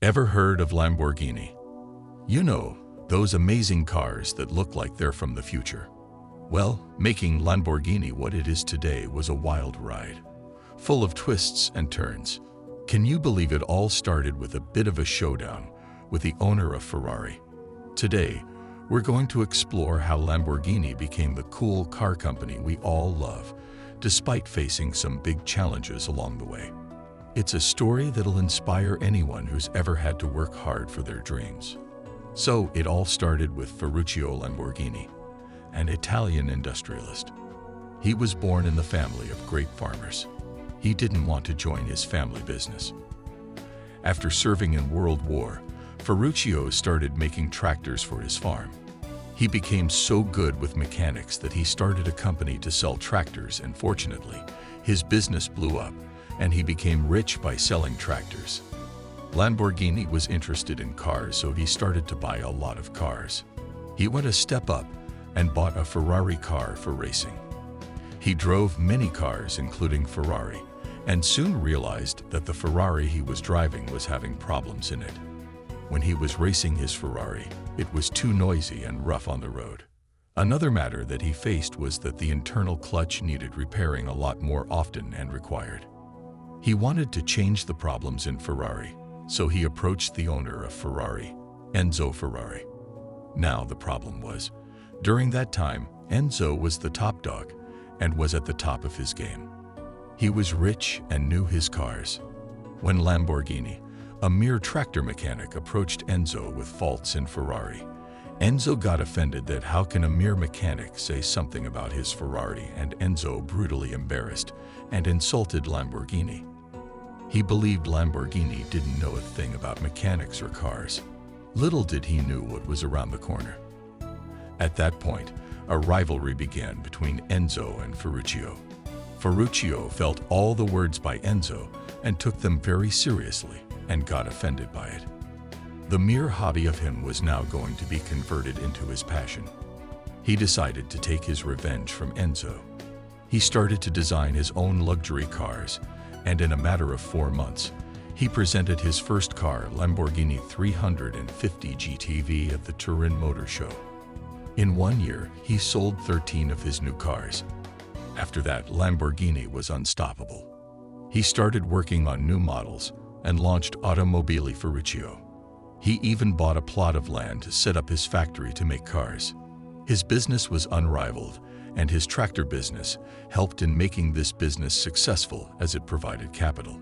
Ever heard of Lamborghini? You know, those amazing cars that look like they're from the future. Well, making Lamborghini what it is today was a wild ride, full of twists and turns. Can you believe it all started with a bit of a showdown with the owner of Ferrari? Today, we're going to explore how Lamborghini became the cool car company we all love, despite facing some big challenges along the way. It's a story that'll inspire anyone who's ever had to work hard for their dreams. So it all started with Ferruccio Lamborghini, an Italian industrialist. He was born in the family of grape farmers. He didn't want to join his family business. After serving in World War, Ferruccio started making tractors for his farm. He became so good with mechanics that he started a company to sell tractors, and fortunately, his business blew up and he became rich by selling tractors. Lamborghini was interested in cars, so he started to buy a lot of cars. He went a step up and bought a Ferrari car for racing. He drove many cars, including Ferrari, and soon realized that the Ferrari he was driving was having problems in it. When he was racing his Ferrari, it was too noisy and rough on the road. Another matter that he faced was that the internal clutch needed repairing a lot more often and required. He wanted to change the problems in Ferrari, so he approached the owner of Ferrari, Enzo Ferrari. Now the problem was, during that time, Enzo was the top dog and was at the top of his game. He was rich and knew his cars. When Lamborghini, a mere tractor mechanic, approached Enzo with faults in Ferrari, Enzo got offended that how can a mere mechanic say something about his Ferrari, and Enzo brutally embarrassed and insulted Lamborghini. He believed Lamborghini didn't know a thing about mechanics or cars. Little did he know what was around the corner. At that point, a rivalry began between Enzo and Ferruccio. Ferruccio felt all the words by Enzo and took them very seriously and got offended by it. The mere hobby of him was now going to be converted into his passion. He decided to take his revenge from Enzo. He started to design his own luxury cars, and in a matter of 4 months, he presented his first car, Lamborghini 350 GTV, at the Turin Motor Show. In 1 year, he sold 13 of his new cars. After that, Lamborghini was unstoppable. He started working on new models and launched Automotive Ferruccio. He even bought a plot of land to set up his factory to make cars. His business was unrivaled, and his tractor business helped in making this business successful as it provided capital.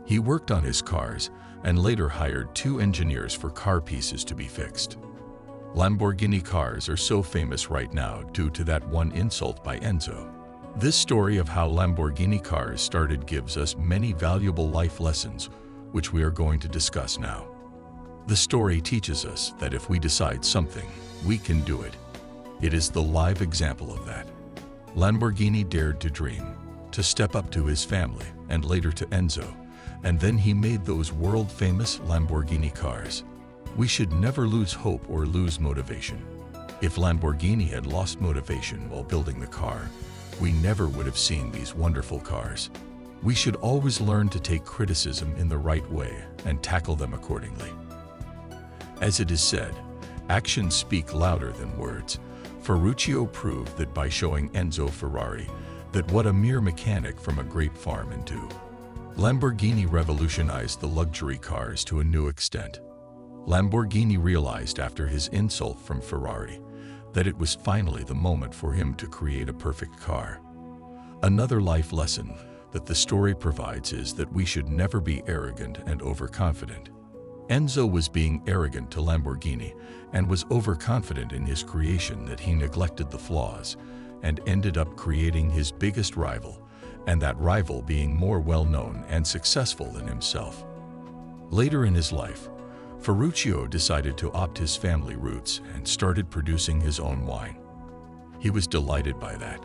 He worked on his cars and later hired 2 engineers for car pieces to be fixed. Lamborghini cars are so famous right now due to that one insult by Enzo. This story of how Lamborghini cars started gives us many valuable life lessons, which we are going to discuss now. The story teaches us that if we decide something, we can do it. It is the live example of that. Lamborghini dared to dream, to step up to his family and later to Enzo, and then he made those world-famous Lamborghini cars. We should never lose hope or lose motivation. If Lamborghini had lost motivation while building the car, we never would have seen these wonderful cars. We should always learn to take criticism in the right way and tackle them accordingly. As it is said, actions speak louder than words. Ferruccio proved that by showing Enzo Ferrari that what a mere mechanic from a grape farm can do. Lamborghini revolutionized the luxury cars to a new extent. Lamborghini realized after his insult from Ferrari that it was finally the moment for him to create a perfect car. Another life lesson that the story provides is that we should never be arrogant and overconfident. Enzo was being arrogant to Lamborghini and was overconfident in his creation that he neglected the flaws and ended up creating his biggest rival, and that rival being more well-known and successful than himself. Later in his life, Ferruccio decided to opt his family roots and started producing his own wine. He was delighted by that.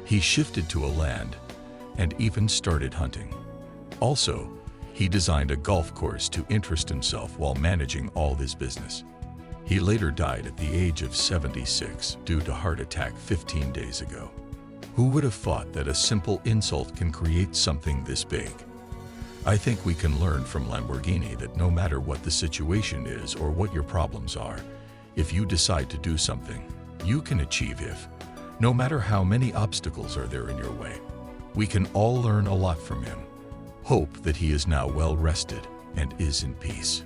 He shifted to a land and even started hunting. Also, he designed a golf course to interest himself while managing all his business. He later died at the age of 76 due to heart attack 15 days ago. Who would have thought that a simple insult can create something this big? I think we can learn from Lamborghini that no matter what the situation is or what your problems are, if you decide to do something, you can achieve it, no matter how many obstacles are there in your way. We can all learn a lot from him. Hope that he is now well rested and is in peace.